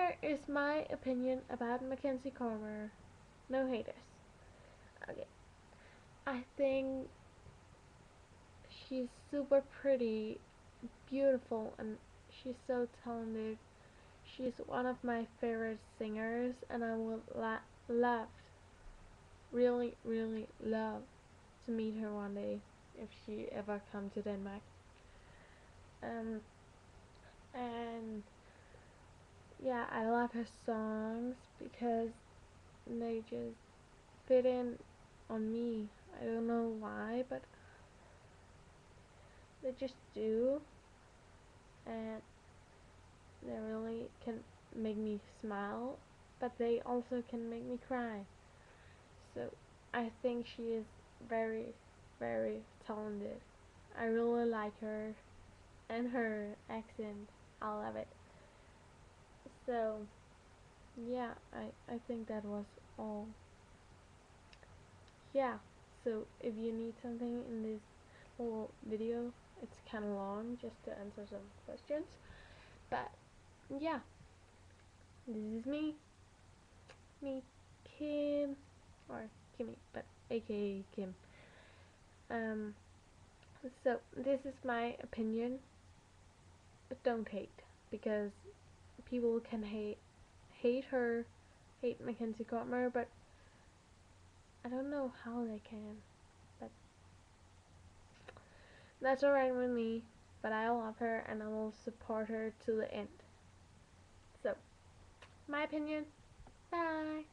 here is my opinion about Mackenzie Corver. No haters. Okay. I think she's super pretty, beautiful, and she's so talented. She's one of my favorite singers, and I would love, really, really love to meet her one day if she ever come to Denmark. Um, and yeah, I love her songs because they just fit in on me. I don't know why, but they just do, and they really can make me smile, but they also can make me cry. So I think she is very, very talented. I really like her and her accent. I love it. So yeah, I think that was all. Yeah, so if you need something in this little video, it's kind of long just to answer some questions. But yeah, this is me, Kim, or Kimmy, but aka Kim. Um, so this is my opinion, but don't hate, because people can hate her, hate Mackenzie Corver, but I don't know how they can. But that's alright with me. But I love her and I will support her to the end. So, my opinion. Bye.